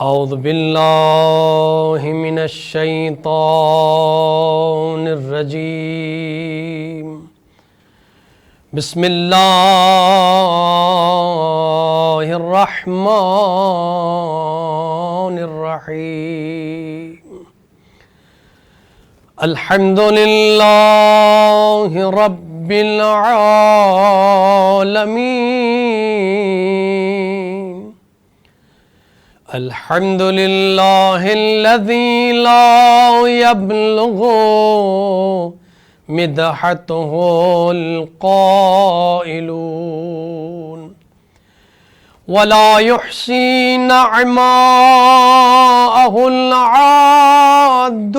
اعوذ باللہ من الشیطان الرجیم بسم اللہ الرحمن الرحیم الحمد للہ رب العالمین الحمد للہ الذی لا یبلغ مدحتہ القائلون ولا يحصي نعماءه العادون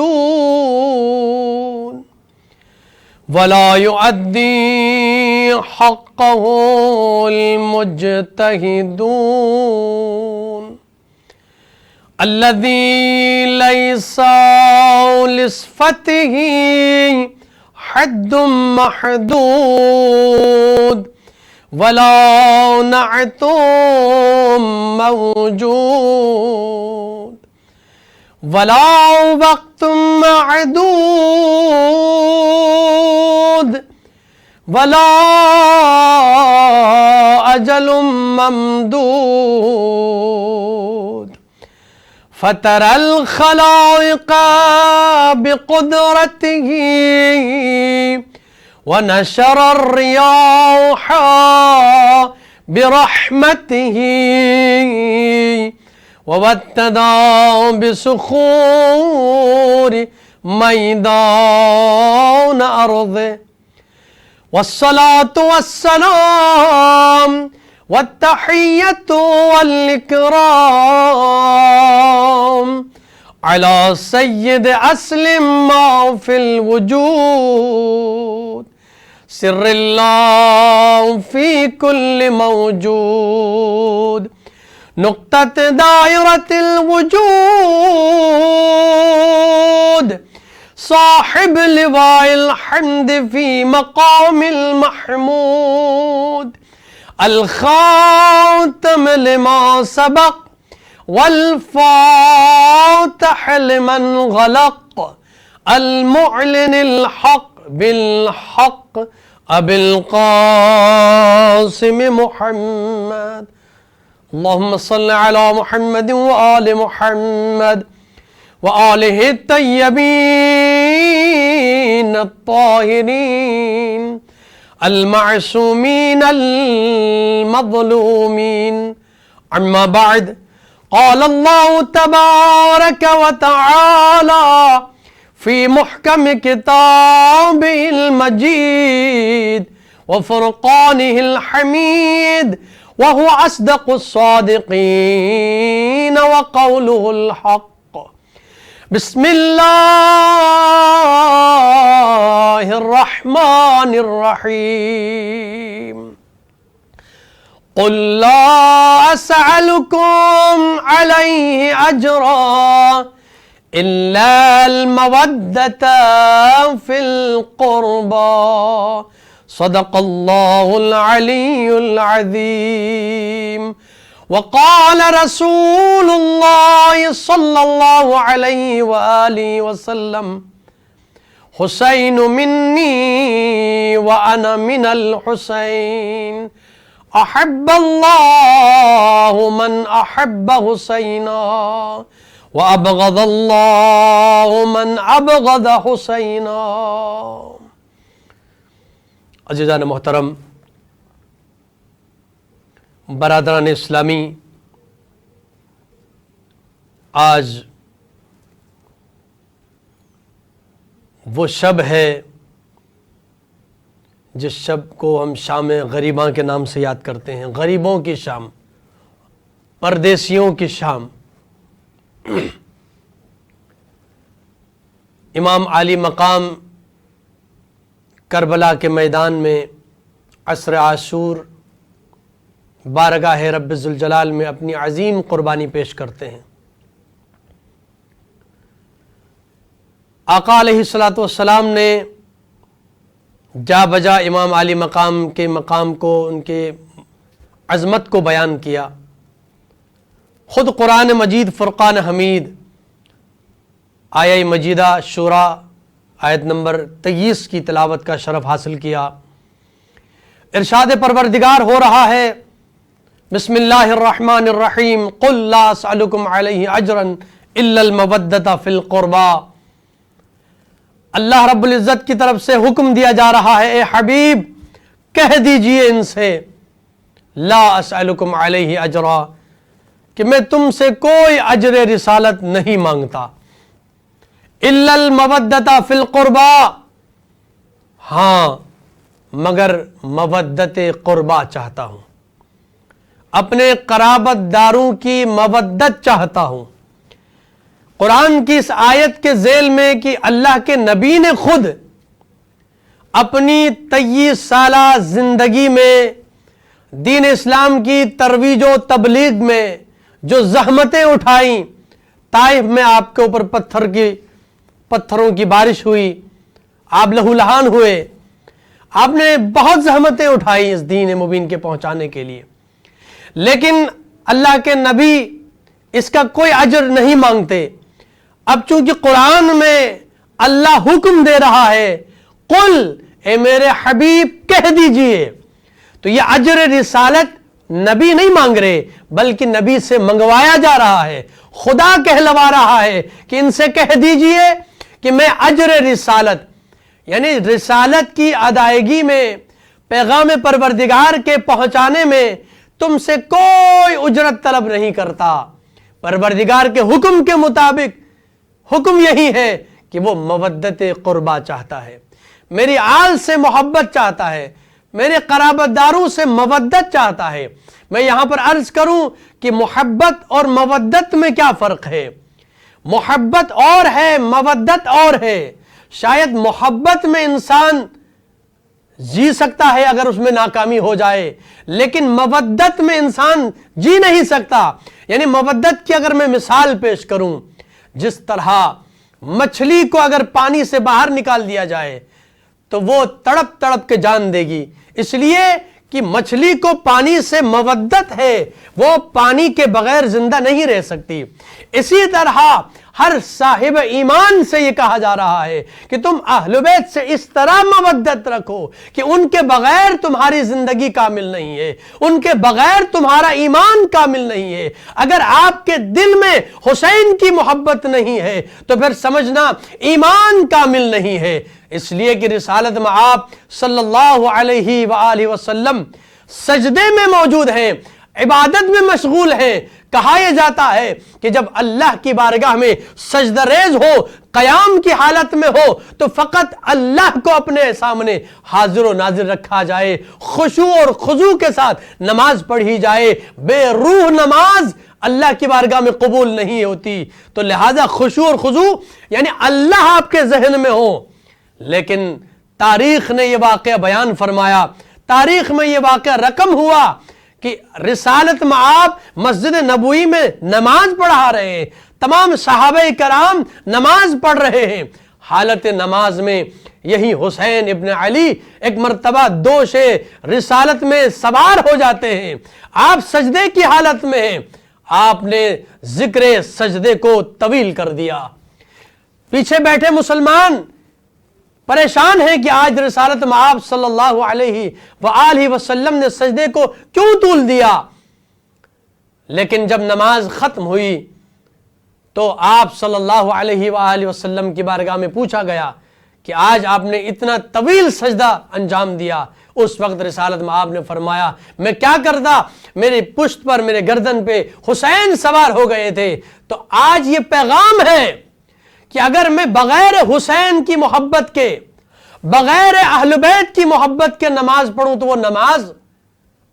ولا يؤدي حقه المجتهدون الذي ليس لصفته حد محدود ولا نعت موجود ولا وقت معدود ولا أجل ممدود فترى الخلائق بقدرته ونشر الرياح برحمته وابتدى بصخور ميدان أرضه والصلاة والسلام والتحية والإكرام على سيد أسلم ما في الوجود سر الله في كل موجود نقطة دائرة الوجود صاحب لواء الحمد في مقام المحمود الخاتم لما سبق والفاتح لمن غلق المعلن الحق بالحق أبي القاسم محمد اللهم صل على محمد وآل محمد وآله الطيبين الطاهرين المعصومين المظلومين أما بعد قال الله تبارك وتعالى في محكم كتابه المجيد وفرقانه الحميد وهو أصدق الصادقين وقوله الحق بسم الله الرحمن الرحيم قل لا أسألكم عليه أجرا إلا المودة في القربى صدق الله العلي العظيم وقال رسول الله صلى الله عليه وآله وسلم حسين مني وأنا من الحسين أحب الله من أحب حسينا وأبغض الله من أبغض حسينا عزیزان محترم، برادران اسلامی، آج وہ شب ہے جس شب کو ہم شام غریباں کے نام سے یاد کرتے ہیں، غریبوں کی شام، پردیسیوں کی شام۔ امام عالی مقام کربلا کے میدان میں عصر عاشور بارگاہ رب ذوالجلال میں اپنی عظیم قربانی پیش کرتے ہیں۔ آقا علیہ السلام نے جا بجا امام علی مقام کے مقام کو، ان کے عظمت کو بیان کیا خود قرآن مجید فرقان حمید آیہ مجیدہ شورا آیت نمبر 23 کی تلاوت کا شرف حاصل کیا۔ ارشاد پروردگار ہو رہا ہے بسم اللہ الرحمن الرحیم قل لا اسألکم علیہ اجرا الا المودۃ فی القربى۔ اللہ رب العزت کی طرف سے حکم دیا جا رہا ہے، اے حبیب کہہ دیجئے ان سے لا اسألکم علیہ اجرا، کہ میں تم سے کوئی اجر رسالت نہیں مانگتا، الا المودۃ فی القربى، ہاں مگر مودت قربا چاہتا ہوں، اپنے قرابت داروں کی مودت چاہتا ہوں۔ قرآن کی اس آیت کے ذیل میں کہ اللہ کے نبی نے خود اپنی 23 سالہ زندگی میں دین اسلام کی ترویج و تبلیغ میں جو زحمتیں اٹھائیں، طائف میں آپ کے اوپر پتھروں کی بارش ہوئی، آپ لہو لہان ہوئے، آپ نے بہت زحمتیں اٹھائی اس دین مبین کے پہنچانے کے لیے، لیکن اللہ کے نبی اس کا کوئی اجر نہیں مانگتے۔ اب چونکہ قرآن میں اللہ حکم دے رہا ہے قل، اے میرے حبیب کہہ دیجئے، تو یہ اجر رسالت نبی نہیں مانگ رہے بلکہ نبی سے منگوایا جا رہا ہے، خدا کہلوا رہا ہے کہ ان سے کہہ دیجئے کہ میں اجر رسالت یعنی رسالت کی ادائیگی میں، پیغام پروردگار کے پہنچانے میں تم سے کوئی اجرت طلب نہیں کرتا۔ پروردگار کے حکم کے مطابق حکم یہی ہے کہ وہ مودت قربا چاہتا ہے، میری آل سے محبت چاہتا ہے، میرے قرابت داروں سے مودت چاہتا ہے۔ میں یہاں پر عرض کروں کہ محبت اور مودت میں کیا فرق ہے؟ محبت اور ہے، مودت اور ہے۔ شاید محبت میں انسان جی سکتا ہے اگر اس میں ناکامی ہو جائے، لیکن مودت میں انسان جی نہیں سکتا۔ یعنی مودت کی اگر میں مثال پیش کروں، جس طرح مچھلی کو اگر پانی سے باہر نکال دیا جائے تو وہ تڑپ تڑپ کے جان دے گی، اس لیے کہ مچھلی کو پانی سے مودت ہے، وہ پانی کے بغیر زندہ نہیں رہ سکتی۔ اسی طرح ہر صاحب ایمان سے یہ کہا جا رہا ہے کہ تم اہل بیت سے اس طرح مودت رکھو کہ ان کے بغیر تمہاری زندگی کامل نہیں ہے، ان کے بغیر تمہارا ایمان کامل نہیں ہے۔ اگر آپ کے دل میں حسین کی محبت نہیں ہے تو پھر سمجھنا ایمان کامل نہیں ہے۔ اس لیے کہ رسالت میں آپ صلی اللہ علیہ وآلہ وسلم سجدے میں موجود ہیں، عبادت میں مشغول ہیں۔ کہا یہ جاتا ہے کہ جب اللہ کی بارگاہ میں سجدہ ریز ہو، قیام کی حالت میں ہو، تو فقط اللہ کو اپنے سامنے حاضر و ناظر رکھا جائے، خشوع اور خضوع کے ساتھ نماز پڑھی جائے۔ بے روح نماز اللہ کی بارگاہ میں قبول نہیں ہوتی، تو لہذا خشوع اور خضوع یعنی اللہ آپ کے ذہن میں ہو۔ لیکن تاریخ نے یہ واقعہ بیان فرمایا، تاریخ میں یہ واقعہ رقم ہوا کہ رسالت میں آپ مسجد نبوی میں نماز پڑھا رہے ہیں، تمام صحابہ کرام نماز پڑھ رہے ہیں، حالت نماز میں یہی حسین ابن علی ایک مرتبہ دوش رسالت میں سوار ہو جاتے ہیں، آپ سجدے کی حالت میں ہیں، آپ نے ذکر سجدے کو طویل کر دیا۔ پیچھے بیٹھے مسلمان پریشان ہیں کہ آج رسالت میں آپ صلی اللہ علیہ وآلہ وسلم نے سجدے کو کیوں طول دیا؟ لیکن جب نماز ختم ہوئی تو آپ صلی اللہ علیہ وآلہ وسلم کی بارگاہ میں پوچھا گیا کہ آج آپ نے اتنا طویل سجدہ انجام دیا۔ اس وقت رسالت میں آپ نے فرمایا میں کیا کرتا، میری پشت پر، میرے گردن پہ حسین سوار ہو گئے تھے۔ تو آج یہ پیغام ہے کہ اگر میں بغیر حسین کی محبت کے، بغیر اہل بیت کی محبت کے نماز پڑھوں تو وہ نماز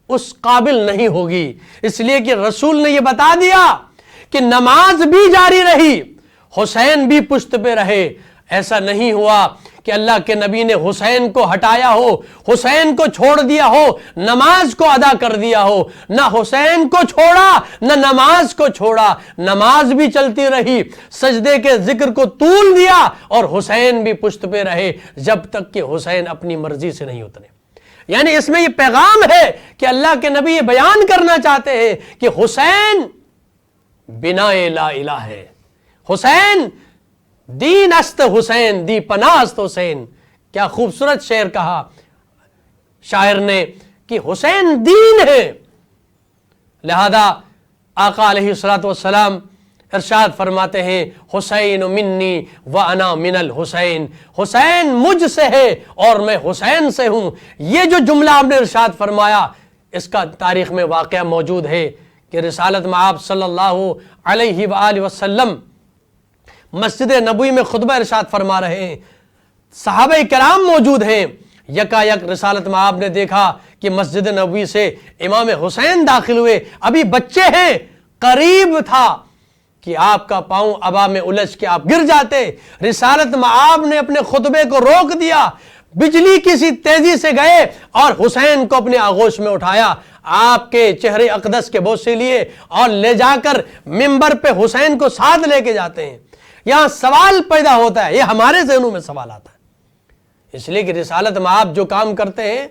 اس قابل نہیں ہوگی۔ اس لیے کہ رسول نے یہ بتا دیا کہ نماز بھی جاری رہی، حسین بھی پشت پہ رہے۔ ایسا نہیں ہوا کہ اللہ کے نبی نے حسین کو ہٹایا ہو، حسین کو چھوڑ دیا ہو، نماز کو ادا کر دیا ہو۔ نہ حسین کو چھوڑا نہ نماز کو چھوڑا، نماز بھی چلتی رہی، سجدے کے ذکر کو طول دیا اور حسین بھی پشت پہ رہے جب تک کہ حسین اپنی مرضی سے نہیں اترے۔ یعنی اس میں یہ پیغام ہے کہ اللہ کے نبی یہ بیان کرنا چاہتے ہیں کہ حسین بنائے لا الہ ہے۔ حسین دین است حسین دی پناہ است حسین۔ کیا خوبصورت شعر کہا شاعر نے کہ حسین دین ہے۔ لہذا آقا علیہ الصلوۃ والسلام ارشاد فرماتے ہیں حسین منی وانا من الحسین، حسین مجھ سے ہے اور میں حسین سے ہوں۔ یہ جو جملہ آپ نے ارشاد فرمایا اس کا تاریخ میں واقعہ موجود ہے کہ رسالت مآب صلی اللہ علیہ وآلہ وسلم مسجد نبوی میں خطبہ ارشاد فرما رہے ہیں، صحابہ کرام موجود ہیں، یکا یک رسالت مآب نے دیکھا کہ مسجد نبوی سے امام حسین داخل ہوئے، ابھی بچے ہیں، قریب تھا کہ آپ کا پاؤں ابا میں الجھ کے آپ گر جاتے۔ رسالت مآب نے اپنے خطبے کو روک دیا، بجلی کسی تیزی سے گئے اور حسین کو اپنے آغوش میں اٹھایا، آپ کے چہرے اقدس کے بوسے لیے اور لے جا کر منبر پہ حسین کو ساتھ لے کے جاتے ہیں۔ یہاں سوال پیدا ہوتا ہے، یہ ہمارے ذہنوں میں سوال آتا ہے، اس لیے کہ رسالت مآب جو کام کرتے ہیں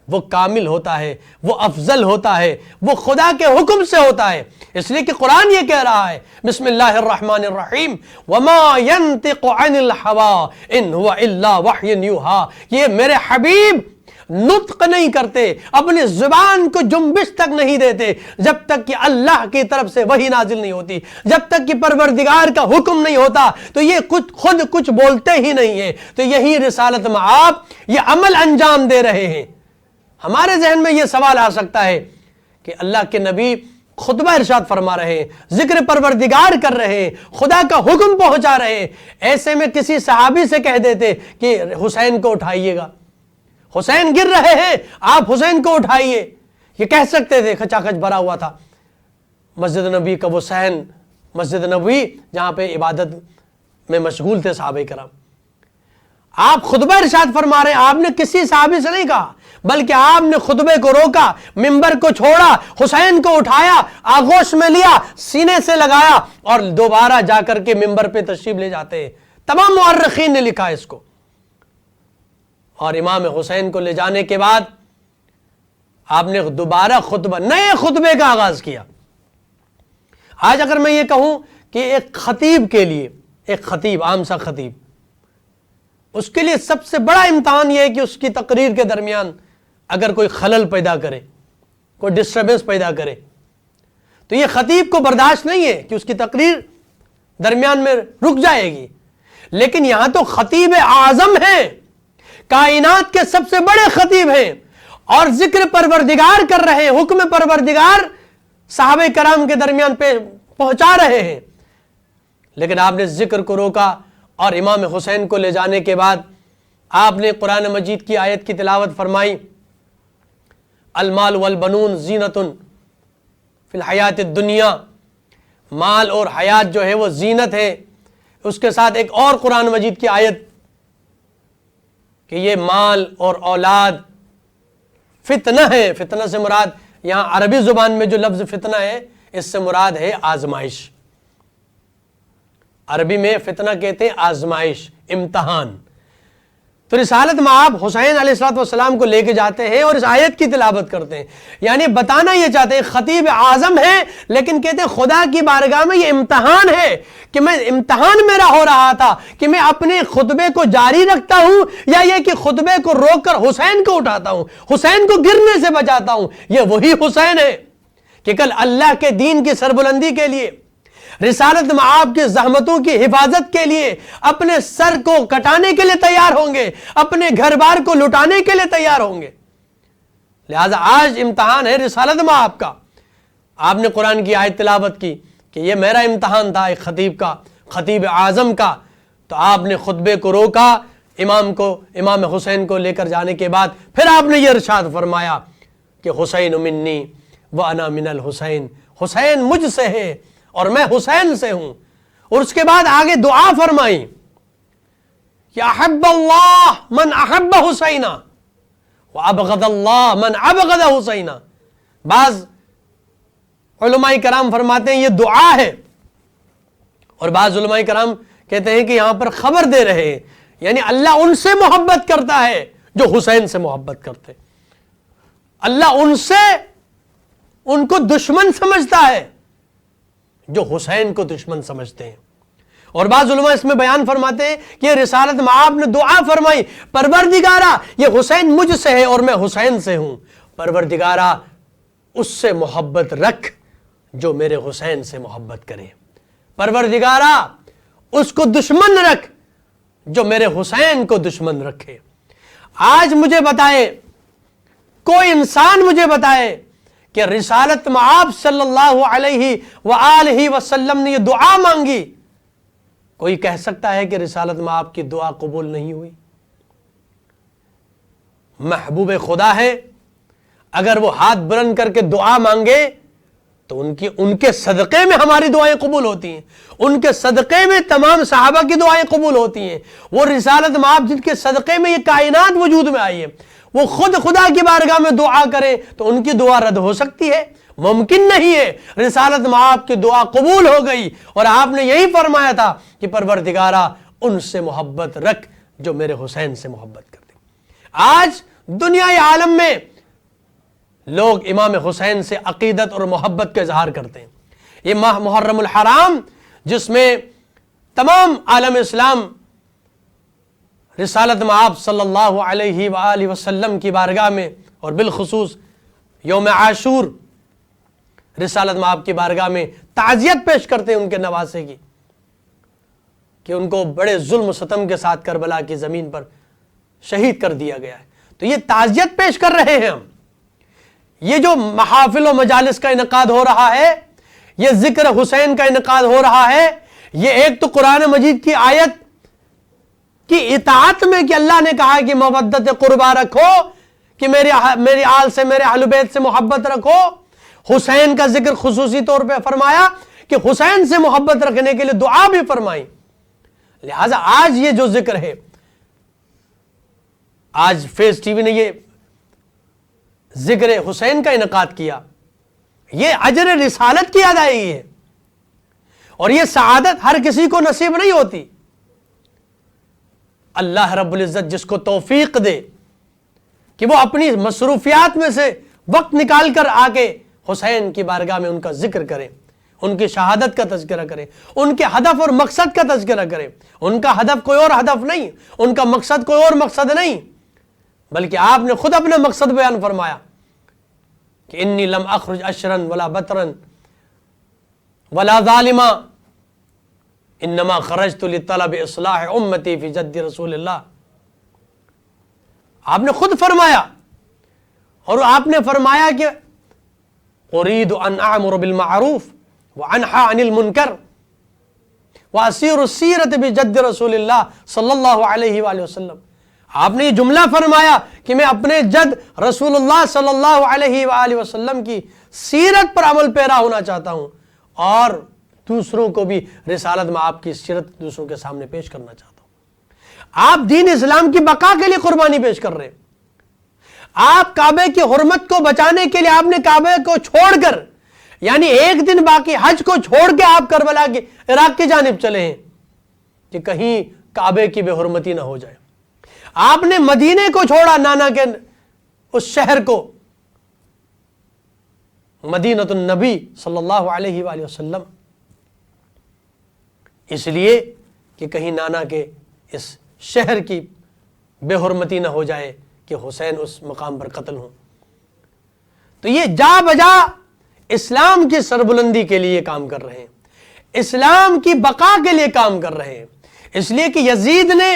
وہ کامل ہوتا ہے، وہ افضل ہوتا ہے، وہ خدا کے حکم سے ہوتا ہے، اس لیے کہ قرآن یہ کہہ رہا ہے بسم اللہ الرحمن الرحیم وَمَا يَنْتِقُ عَنِ الْحَوَىٰ إِنْ هُوَ إِلَّا وَحْيٌ يُوحَىٰ۔ یہ میرے حبیب نطق نہیں کرتے، اپنی زبان کو جنبش تک نہیں دیتے جب تک کہ اللہ کی طرف سے وحی نازل نہیں ہوتی، جب تک کہ پروردگار کا حکم نہیں ہوتا تو یہ خود کچھ بولتے ہی نہیں ہیں۔ تو یہی رسالت مآب یہ عمل انجام دے رہے ہیں۔ ہمارے ذہن میں یہ سوال آ سکتا ہے کہ اللہ کے نبی خطبہ ارشاد فرما رہے ہیں، ذکر پروردگار کر رہے ہیں، خدا کا حکم پہنچا رہے ہیں، ایسے میں کسی صحابی سے کہہ دیتے کہ حسین کو اٹھائیے گا، حسین گر رہے ہیں آپ حسین کو اٹھائیے، یہ کہہ سکتے تھے، کھچا کھچ بھرا ہوا تھا مسجد نبی کا وہ صحن، مسجد نبوی جہاں پہ عبادت میں مشغول تھے صحابہ کرام۔ آپ خطبہ ارشاد فرما رہے ہیں، آپ نے کسی صحابی سے نہیں کہا بلکہ آپ نے خطبے کو روکا، منبر کو چھوڑا، حسین کو اٹھایا، آغوش میں لیا، سینے سے لگایا اور دوبارہ جا کر کے منبر پہ تشریف لے جاتے ہیں۔ تمام مورخین نے لکھا اس کو۔ اور امام حسین کو لے جانے کے بعد آپ نے دوبارہ خطبہ، نئے خطبے کا آغاز کیا۔ آج اگر میں یہ کہوں کہ ایک خطیب کے لیے، ایک خطیب، عام سا خطیب، اس کے لیے سب سے بڑا امتحان یہ ہے کہ اس کی تقریر کے درمیان اگر کوئی خلل پیدا کرے، کوئی ڈسٹربنس پیدا کرے تو یہ خطیب کو برداشت نہیں ہے کہ اس کی تقریر درمیان میں رک جائے گی۔ لیکن یہاں تو خطیب اعظم ہیں، کائنات کے سب سے بڑے خطیب ہیں اور ذکر پروردگار کر رہے ہیں، حکم پروردگار صحابہ کرام کے درمیان پہ پہنچا رہے ہیں، لیکن آپ نے ذکر کو روکا اور امام حسین کو لے جانے کے بعد آپ نے قرآن مجید کی آیت کی تلاوت فرمائی، المال والبنون زینت فی الحیات الدنیا، مال اور حیات جو ہے وہ زینت ہے۔ اس کے ساتھ ایک اور قرآن مجید کی آیت کہ یہ مال اور اولاد فتنہ ہے، فتنہ سے مراد یہاں عربی زبان میں جو لفظ فتنہ ہے اس سے مراد ہے آزمائش، عربی میں فتنہ کہتے ہیں آزمائش، امتحان۔ تو رسالت مآب حسین علیہ السلام کو لے کے جاتے ہیں اور اس آیت کی تلاوت کرتے ہیں، یعنی بتانا یہ چاہتے ہیں خطیب اعظم ہے لیکن کہتے ہیں خدا کی بارگاہ میں یہ امتحان ہے کہ میں امتحان میرا ہو رہا تھا کہ میں اپنے خطبے کو جاری رکھتا ہوں یا یہ کہ خطبے کو روک کر حسین کو اٹھاتا ہوں، حسین کو گرنے سے بچاتا ہوں۔ یہ وہی حسین ہے کہ کل اللہ کے دین کی سربلندی کے لیے، رسالت مآب کی زحمتوں کی حفاظت کے لیے اپنے سر کو کٹانے کے لیے تیار ہوں گے، اپنے گھر بار کو لٹانے کے لیے تیار ہوں گے۔ لہذا آج امتحان ہے رسالت مآب کا۔ آپ نے قرآن کی آیت تلاوت کی کہ یہ میرا امتحان تھا ایک خطیب کا، خطیب اعظم کا، تو آپ نے خطبے کو روکا، امام حسین کو لے کر جانے کے بعد پھر آپ نے یہ ارشاد فرمایا کہ حسین منی وانا من الحسین، حسین مجھ سے ہے اور میں حسین سے ہوں۔ اور اس کے بعد آگے دعا فرمائی کہ احب اللہ من احب حسینہ وابغض اللہ من ابغض حسینہ۔ بعض علماء کرام فرماتے ہیں یہ دعا ہے، اور بعض علماء کرام کہتے ہیں کہ یہاں پر خبر دے رہے ہیں، یعنی اللہ ان سے محبت کرتا ہے جو حسین سے محبت کرتے، اللہ ان کو دشمن سمجھتا ہے جو حسین کو دشمن سمجھتے ہیں. اور بعض علماء اس میں بیان فرماتے ہیں کہ یہ رسالت میں آپ نے دعا فرمائی, پروردگارا یہ حسین مجھ سے ہے اور میں حسین سے ہوں, پروردگارا اس سے محبت رکھ جو میرے حسین سے محبت کرے, پروردگارا اس کو دشمن رکھ جو میرے حسین کو دشمن رکھے. آج مجھے بتائے, کوئی انسان مجھے بتائے کہ رسالت میں آپ صلی اللہ علیہ وآلہ وسلم نے یہ دعا مانگی, کوئی کہہ سکتا ہے کہ رسالت میں آپ کی دعا قبول نہیں ہوئی؟ محبوب خدا ہے, اگر وہ ہاتھ بلند کر کے دعا مانگے تو ان کے صدقے میں ہماری دعائیں قبول ہوتی ہیں, ان کے صدقے میں تمام صحابہ کی دعائیں قبول ہوتی ہیں. وہ رسالت میں آپ جن کے صدقے میں یہ کائنات وجود میں آئی ہے, وہ خود خدا کی بارگاہ میں دعا کرے تو ان کی دعا رد ہو سکتی ہے؟ ممکن نہیں ہے. رسالت میں آپ کی دعا قبول ہو گئی اور آپ نے یہی فرمایا تھا کہ پروردگارا ان سے محبت رکھ جو میرے حسین سے محبت کرتے. آج دنیا عالم میں لوگ امام حسین سے عقیدت اور محبت کا اظہار کرتے ہیں. یہ ماہ محرم الحرام جس میں تمام عالم اسلام رسالت میں آپ صلی اللہ علیہ وآلہ وسلم کی بارگاہ میں اور بالخصوص یوم عاشور رسالت میں آپ کی بارگاہ میں تعزیت پیش کرتے ہیں ان کے نواسے کی کہ ان کو بڑے ظلم و ستم کے ساتھ کربلا کی زمین پر شہید کر دیا گیا ہے. تو یہ تعزیت پیش کر رہے ہیں ہم. یہ جو محافل و مجالس کا انعقاد ہو رہا ہے, یہ ذکر حسین کا انعقاد ہو رہا ہے, یہ ایک تو قرآن مجید کی آیت کی اطاعت میں کہ اللہ نے کہا کہ مودت قربا رکھو, کہ میری آل سے میرے اہل بیت سے محبت رکھو. حسین کا ذکر خصوصی طور پہ فرمایا کہ حسین سے محبت رکھنے کے لیے دعا بھی فرمائی. لہٰذا آج یہ جو ذکر ہے, آج فیض ٹی وی نے یہ ذکر حسین کا انعقاد کیا, یہ اجر رسالت کی ادائیگی ہے اور یہ سعادت ہر کسی کو نصیب نہیں ہوتی. اللہ رب العزت جس کو توفیق دے کہ وہ اپنی مصروفیات میں سے وقت نکال کر آ کے حسین کی بارگاہ میں ان کا ذکر کرے, ان کی شہادت کا تذکرہ کرے, ان کے ہدف اور مقصد کا تذکرہ کرے. ان کا ہدف کوئی اور ہدف نہیں, ان کا مقصد کوئی اور مقصد نہیں, بلکہ آپ نے خود اپنا مقصد بیان فرمایا کہ انی لم اخرج اشرن ولا بطرن ولا ظالما انما خرجت لطلب اصلاح امتی فی جد رسول اللہ. آپ نے خود فرمایا, اور آپ نے فرمایا کہ اريد ان اعمر بالمعروف وانہا عن المنکر واسیر السیرۃ بجد رسول اللہ صلی اللہ علیہ وآلہ وسلم. آپ نے یہ جملہ فرمایا کہ میں اپنے جد رسول اللہ صلی اللہ علیہ وآلہ وسلم کی سیرت پر عمل پیرا ہونا چاہتا ہوں اور دوسروں کو بھی رسالت میں آپ کی سیرت دوسروں کے سامنے پیش کرنا چاہتا ہوں. آپ دین اسلام کی بقا کے لیے قربانی پیش کر رہے ہیں. آپ کعبے کی حرمت کو بچانے کے لیے آپ نے کعبے کو چھوڑ کر, یعنی ایک دن باقی حج کو چھوڑ کے آپ کربلا کے عراق کی جانب چلے ہیں کہ کہیں کعبے کی بے حرمتی نہ ہو جائے. آپ نے مدینے کو چھوڑا, نانا کے اس شہر کو, مدینۃ النبی صلی اللہ علیہ وآلہ وسلم, اس لیے کہ کہیں نانا کے اس شہر کی بے حرمتی نہ ہو جائے کہ حسین اس مقام پر قتل ہوں. تو یہ جا بجا اسلام کی سربلندی کے لیے کام کر رہے ہیں, اسلام کی بقا کے لیے کام کر رہے ہیں. اس لیے کہ یزید نے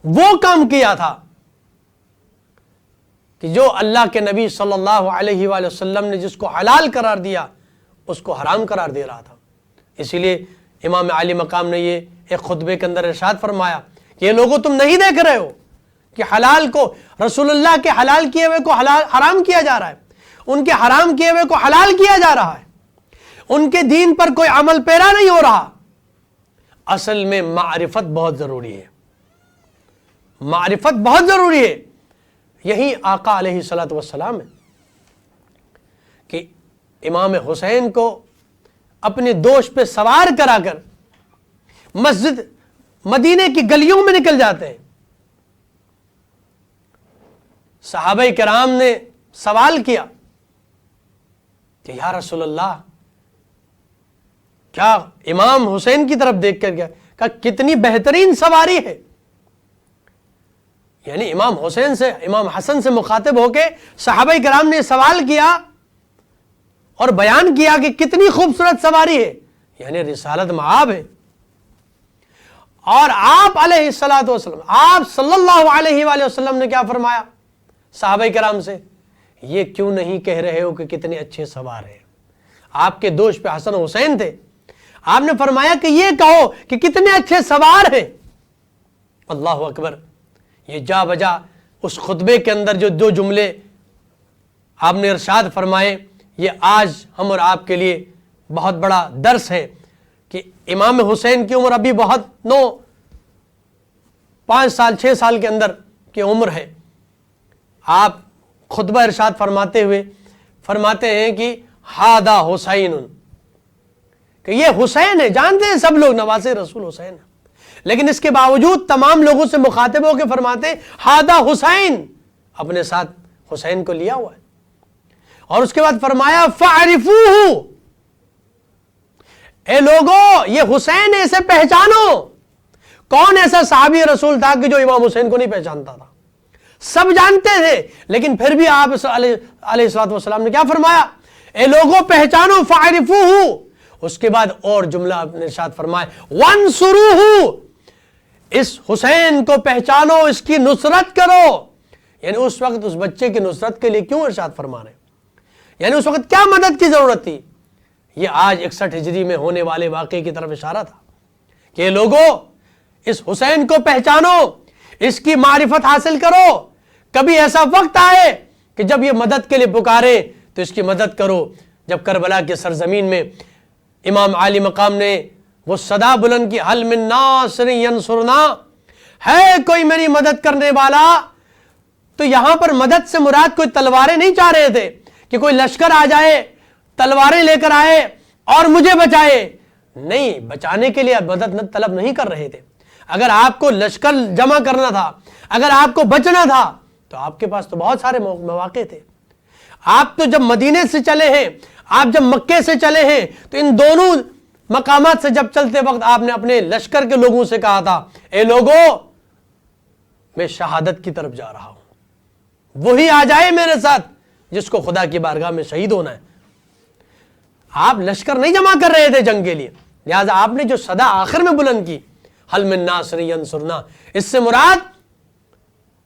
وہ کام کیا تھا کہ جو اللہ کے نبی صلی اللہ علیہ وآلہ وسلم نے جس کو حلال قرار دیا اس کو حرام قرار دے رہا تھا. اسی لیے امام علی مقام نے یہ ایک خطبے کے اندر ارشاد فرمایا کہ یہ لوگوں تم نہیں دیکھ رہے ہو کہ حلال کو, رسول اللہ کے حلال کیے ہوئے کو حرام کیا جا رہا ہے, ان کے حرام کیے ہوئے کو حلال کیا جا رہا ہے, ان کے دین پر کوئی عمل پیرا نہیں ہو رہا. اصل میں معرفت بہت ضروری ہے, معرفت بہت ضروری ہے. یہی آقا علیہ الصلوۃ والسلام ہے کہ امام حسین کو اپنے دوش پہ سوار کرا کر مسجد مدینے کی گلیوں میں نکل جاتے ہیں. صحابہ کرام نے سوال کیا کہ یا رسول اللہ کیا امام حسین کی طرف دیکھ کر کہا کتنی بہترین سواری ہے. یعنی امام حسین سے، امام حسن سے مخاطب ہو کے صحابہ کرام نے سوال کیا اور بیان کیا کہ کتنی خوبصورت سواری ہے، یعنی رسالت مآب ہے. اور آپ علیہ الصلوۃ والسلام، آپ صلی اللہ علیہ وآلہ وسلم نے کیا فرمایا صحابہ کرام سے؟ یہ کیوں نہیں کہہ رہے ہو کہ کتنے اچھے سوار ہیں؟ آپ کے دوش پہ حسن حسین تھے، آپ نے فرمایا کہ یہ کہو کہ کتنے اچھے سوار ہیں. اللہ اکبر. یہ جا بجا اس خطبے کے اندر جو دو جملے آپ نے ارشاد فرمائے، یہ آج ہم اور آپ کے لیے بہت بڑا درس ہے کہ امام حسین کی عمر ابھی بہت 5 سال 6 سال کے اندر کی عمر ہے. آپ خطبہ ارشاد فرماتے ہوئے فرماتے ہیں کہ ہادا حسین، کہ یہ حسین ہے. جانتے ہیں سب لوگ نواسے رسول حسین، لیکن اس کے باوجود تمام لوگوں سے مخاطب ہو کے فرماتے ہیں ہادا حسین، اپنے ساتھ حسین کو لیا ہوا ہے. اور اس کے بعد فرمایا فَعْرِفُوهُ، اے لوگوں یہ حسین ہے، اسے پہچانو. کون ایسا صحابی رسول تھا کہ جو امام حسین کو نہیں پہچانتا تھا؟ سب جانتے تھے، لیکن پھر بھی آپ علیہ الصلوۃ والسلام نے کیا فرمایا؟ اے لوگوں پہچانو، فَعْرِفُوهُ. اس کے بعد اور جملہ آپ نے ارشاد فرمایا وَانْصُرُوهُ، اس حسین کو پہچانو، اس کی نصرت کرو. یعنی اس وقت اس بچے کی نصرت کے لیے کیوں ارشاد فرما رہے ہیں؟ یعنی اس وقت کیا مدد کی ضرورت تھی؟ یہ آج 61 ہجری میں ہونے والے واقعے کی طرف اشارہ تھا کہ لوگوں اس حسین کو پہچانو، اس کی معرفت حاصل کرو. کبھی ایسا وقت آئے کہ جب یہ مدد کے لیے پکارے تو اس کی مدد کرو. جب کربلا کے سرزمین میں امام عالی مقام نے وہ صدا بلند کی حل من ناصر ینصرنا، ہے کوئی میری مدد کرنے والا؟ تو یہاں پر مدد سے مراد کوئی تلواریں نہیں چاہ رہے تھے کہ کوئی لشکر آ جائے تلواریں لے کر آئے اور مجھے بچائے. نہیں، بچانے کے لیے مدد طلب نہیں کر رہے تھے. اگر آپ کو لشکر جمع کرنا تھا، اگر آپ کو بچنا تھا، تو آپ کے پاس تو بہت سارے مواقع تھے. آپ تو جب مدینے سے چلے ہیں، آپ جب مکے سے چلے ہیں، تو ان دونوں مقامات سے جب چلتے وقت آپ نے اپنے لشکر کے لوگوں سے کہا تھا اے لوگوں میں شہادت کی طرف جا رہا ہوں، وہی آ جائے میرے ساتھ جس کو خدا کی بارگاہ میں شہید ہونا ہے. آپ لشکر نہیں جمع کر رہے تھے جنگ کے لیے، لہذا آپ نے جو صدا آخر میں بلند کی حل من ناصر ینصرنا، اس سے مراد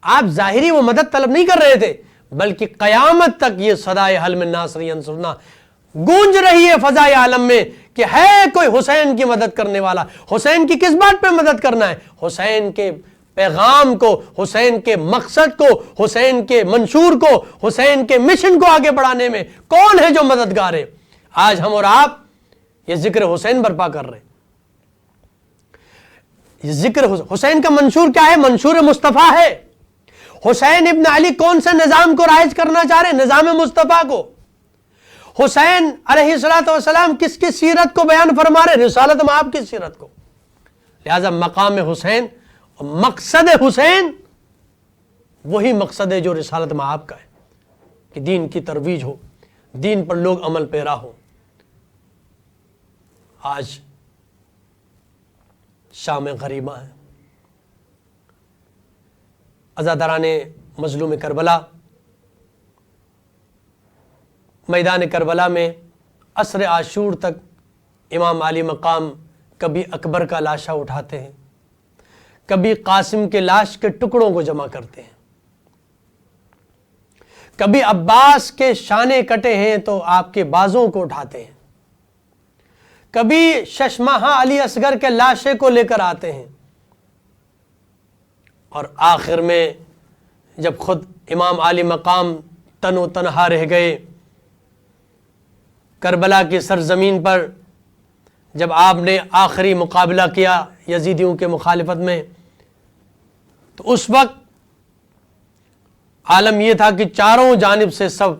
آپ ظاہری وہ مدد طلب نہیں کر رہے تھے، بلکہ قیامت تک یہ صدائے حل من ناصر ینصرنا گونج رہی ہے فضائے عالم میں کہ ہے کوئی حسین کی مدد کرنے والا. حسین کی کس بات پہ مدد کرنا ہے؟ حسین کے پیغام کو، حسین کے مقصد کو، حسین کے منشور کو، حسین کے مشن کو آگے بڑھانے میں کون ہے جو مددگار ہے؟ آج ہم اور آپ یہ ذکر حسین برپا کر رہے ہیں. یہ ذکر حسین کا منشور کیا ہے؟ منشور مصطفیٰ ہے. حسین ابن علی کون سے نظام کو رائج کرنا چاہ رہے ہیں؟ نظام مصطفیٰ کو. حسین علیہ الصلوۃ والسلام کس کی سیرت کو بیان فرما رہے ہیں؟ رسالت مآب کی سیرت کو. لہذا مقام حسین، مقصد حسین وہی مقصد ہے جو رسالت مآب کا ہے، کہ دین کی ترویج ہو، دین پر لوگ عمل پیرا ہو. آج شام غریبہ ہے، عزاداران مظلوم کربلا میدان کربلا میں عصر عاشور تک امام علی مقام کبھی اکبر کا لاشا اٹھاتے ہیں، کبھی قاسم کے لاش کے ٹکڑوں کو جمع کرتے ہیں، کبھی عباس کے شانے کٹے ہیں تو آپ کے بازوں کو اٹھاتے ہیں، کبھی ششماہا علی اصغر کے لاشے کو لے کر آتے ہیں، اور آخر میں جب خود امام علی مقام تن و تنہا رہ گئے کربلا کی سرزمین پر، جب آپ نے آخری مقابلہ کیا یزیدیوں کے مخالفت میں، تو اس وقت عالم یہ تھا کہ چاروں جانب سے سب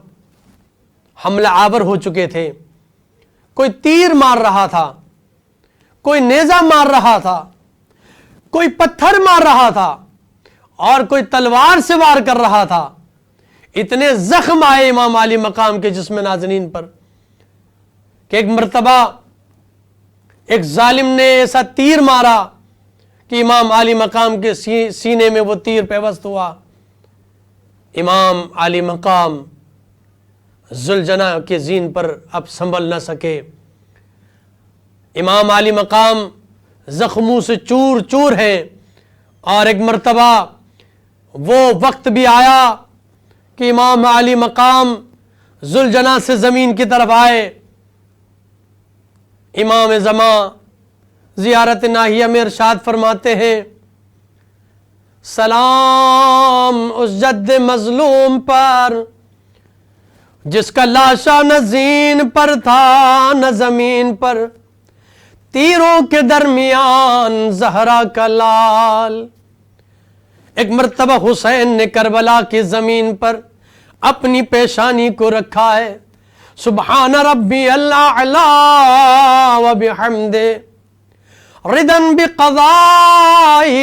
حملہ آور ہو چکے تھے. کوئی تیر مار رہا تھا، کوئی نیزہ مار رہا تھا، کوئی پتھر مار رہا تھا، اور کوئی تلوار سے وار کر رہا تھا. اتنے زخم آئے امام علی مقام کے جسم نازنین پر کہ ایک مرتبہ ایک ظالم نے ایسا تیر مارا کہ امام عالی مقام کے سینے میں وہ تیر پیوست ہوا. امام عالی مقام ذوالجناح کے زین پر اب سنبھل نہ سکے. امام عالی مقام زخموں سے چور چور ہیں. اور ایک مرتبہ وہ وقت بھی آیا کہ امام عالی مقام ذوالجناح سے زمین کی طرف آئے. امام زمان زیارت ناہیہ میں ارشاد فرماتے ہیں سلام اس جد مظلوم پر جس کا لاشا نہ زین پر تھا نہ زمین پر، تیروں کے درمیان زہرا کا لال. ایک مرتبہ حسین نے کربلا کی زمین پر اپنی پیشانی کو رکھا ہے. سبحان ربی الاعلی و بحمدہ رضا بقضائی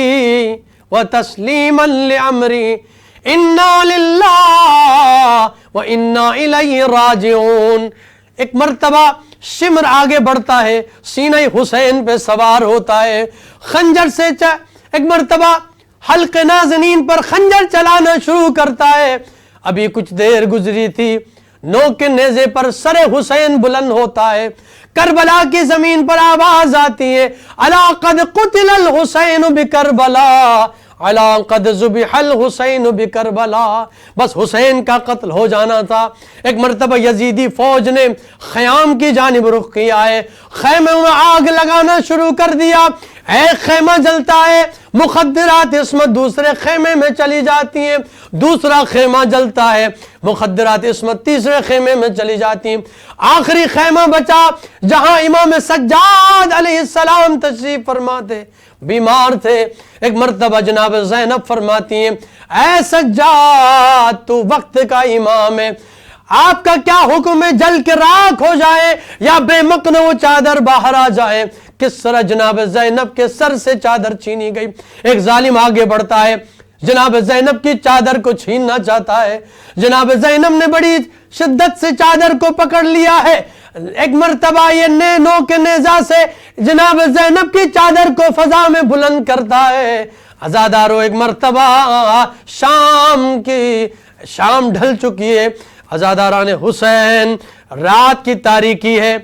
و تسلیما لامری انا للہ و انا الیہ راجعون. ایک مرتبہ شمر آگے بڑھتا ہے، سینہ حسین پہ سوار ہوتا ہے، خنجر سے ایک مرتبہ حلق نازنین پر خنجر چلانا شروع کرتا ہے. ابھی کچھ دیر گزری تھی، نوک نیزے پر سر حسین بلند ہوتا ہے. کربلا کی زمین پر آواز آتی ہے الا قد قتل الحسین بکربلا الا قد ذبح الحسین بکربلا. بس حسین کا قتل ہو جانا تھا. ایک مرتبہ یزیدی فوج نے خیام کی جانب رخ کیا ہے، خیمے میں آگ لگانا شروع کر دیا. ایک خیمہ جلتا ہے، مخدرات عصمت دوسرے خیمے میں چلی جاتی ہیں، دوسرا خیمہ جلتا ہے، مخدرات عصمت تیسرے خیمے میں چلی جاتی ہیں. آخری خیمہ بچا جہاں امام سجاد علیہ السلام تشریف فرماتے، بیمار تھے. ایک مرتبہ جناب زینب فرماتی ہیں اے سجاد تو وقت کا امام ہے، آپ کا کیا حکم ہے، جل کے راکھ ہو جائے یا بے مکن وہ چادر باہر آ جائے؟ کس طرح جناب زینب کے سر سے چادر چھینی گئی. ایک ظالم آگے بڑھتا ہے، جناب زینب کی چادر کو چھیننا چاہتا ہے. جناب زینب نے بڑی شدت سے چادر کو پکڑ لیا ہے. ایک مرتبہ یہ نینو کے نیزہ سے جناب زینب کی چادر کو فضا میں بلند کرتا ہے. عزادارو ایک مرتبہ شام ڈھل چکی ہے، عزاداران حسین، رات کی تاریکی ہے.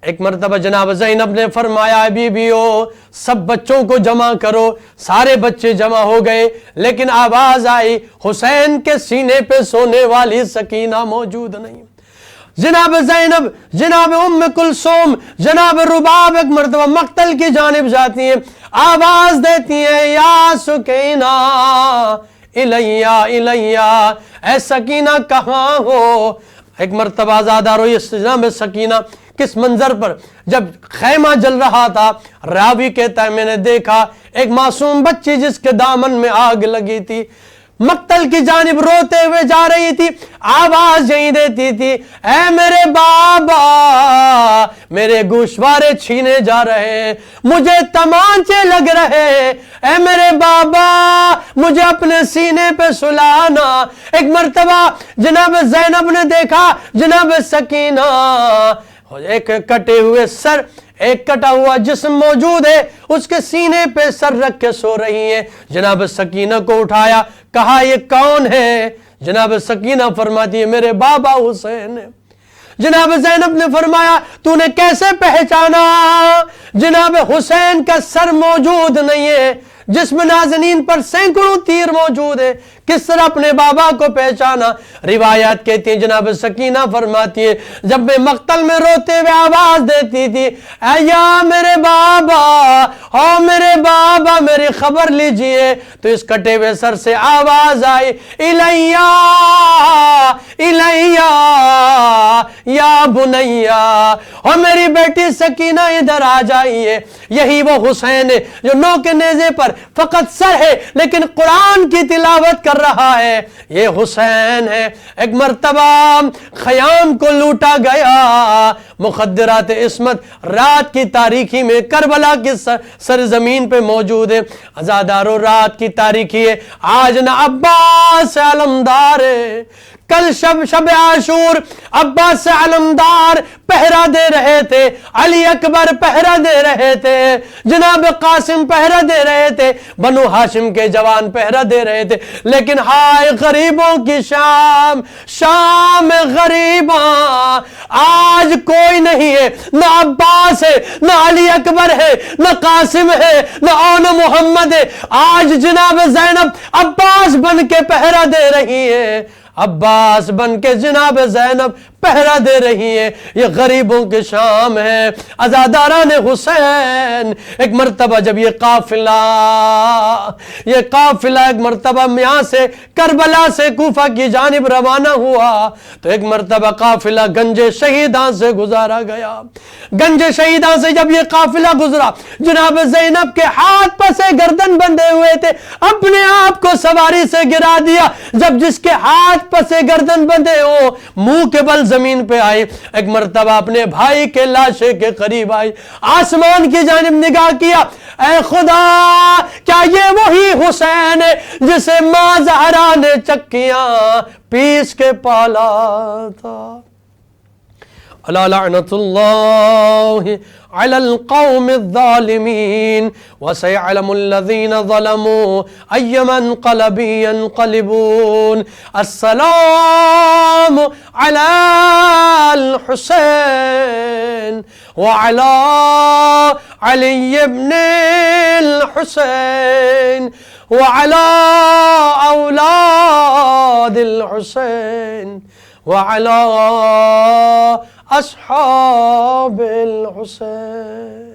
ایک مرتبہ جناب زینب نے فرمایا بیبیو سب بچوں کو جمع کرو. سارے بچے جمع ہو گئے، لیکن آواز آئی حسین کے سینے پہ سونے والی سکینہ موجود نہیں. جناب زینب، جناب ام کلثوم، جناب رباب ایک مرتبہ مقتل کی جانب جاتی ہیں، آواز دیتی ہیں یا سکینہ الیہ الیہ، اے سکینہ کہاں ہو؟ ایک مرتبہ آزادارو یہ جناب سکینہ کس منظر پر، جب خیمہ جل رہا تھا، راوی کہتا ہے میں نے دیکھا ایک معصوم بچی جس کے دامن میں آگ لگی تھی، مقتل کی جانب روتے ہوئے جا رہی تھی، آواز یہی دیتی تھی اے میرے بابا میرے گوشوارے چھینے جا رہے ہیں، مجھے تمانچے لگ رہے ہیں، اے میرے بابا مجھے اپنے سینے پہ سلانا. ایک مرتبہ جناب زینب نے دیکھا جناب سکینہ ایک کٹے ہوئے سر، ایک کٹا ہوا جسم موجود ہے، اس کے سینے پہ سر رکھ کے سو رہی ہے. جناب سکینہ کو اٹھایا، کہا یہ کون ہے؟ جناب سکینہ فرماتی ہے میرے بابا حسین ہے. جناب زینب نے فرمایا تو نے کیسے پہچانا؟ جناب حسین کا سر موجود نہیں ہے، جسم نازنین پر سینکڑوں تیر موجود ہے، کس طرح اپنے بابا کو پہچانا؟ روایات کہتی ہیں جناب سکینہ فرماتی ہے جب میں مقتل میں روتے ہوئے آواز دیتی تھی اے یا میرے بابا، او میرے بابا میری خبر لیجئے، تو اس کٹے ہوئے سر سے آواز آئی الیہ الیہ یا بنیہ، اور میری بیٹی سکینہ ادھر آ جائیے. یہی وہ حسین ہے جو نوک نیزے پر فقط سر ہے لیکن قرآن کی تلاوت کر رہا ہے، یہ حسین ہے. ایک مرتبہ خیام کو لوٹا گیا، مخدرات عصمت رات کی تاریکی میں کربلا کی سرزمین پہ موجود ہے. عزادارو رات کی تاریکی ہے، آج نہ عباس علمدار ہے، کل شب عاشور عباس علمدار پہرا دے رہے تھے، علی اکبر پہرا دے رہے تھے، جناب قاسم پہرا دے رہے تھے، بنو ہاشم کے جوان پہرا دے رہے تھے، لیکن ہائے غریبوں کی شام، شام غریباں، آج کوئی نہیں ہے، نہ عباس ہے، نہ علی اکبر ہے، نہ قاسم ہے، نہ اون محمد ہے، آج جناب زینب عباس بن کے پہرا دے رہی ہے، عباس بن کے جناب زینب پہرا دے رہی ہے۔ یہ غریبوں کی شام ہے۔ عزاداران حسین، ایک مرتبہ جب یہ قافلہ ایک مرتبہ یہاں سے کربلا سے کوفہ کی جانب روانہ ہوا تو ایک مرتبہ قافلہ گنج شہیدان سے گزارا گیا۔ گنج شہیدان سے جب یہ قافلہ گزرا، جناب زینب کے ہاتھ پسے گردن بندھے ہوئے تھے، اپنے آپ کو سواری سے گرا دیا۔ جب جس کے ہاتھ پسے گردن بندھے ہو، منہ کے بل زمین پہ آئی، ایک مرتبہ اپنے بھائی کے لاشے کے قریب آئی، آسمان کی جانب نگاہ کیا، اے خدا کیا یہ وہی حسین ہے جسے ماں زہرا نے چکیاں پیس کے پالا تھا؟ الا لعنت اللہ علی القوم الظالمین وسيعلم الذين ظلموا أي منقلب ينقلبون۔ السلام على الحسين وعلى علي بن الحسين وعلى أولاد الحسين وعلى أصحاب الحسين۔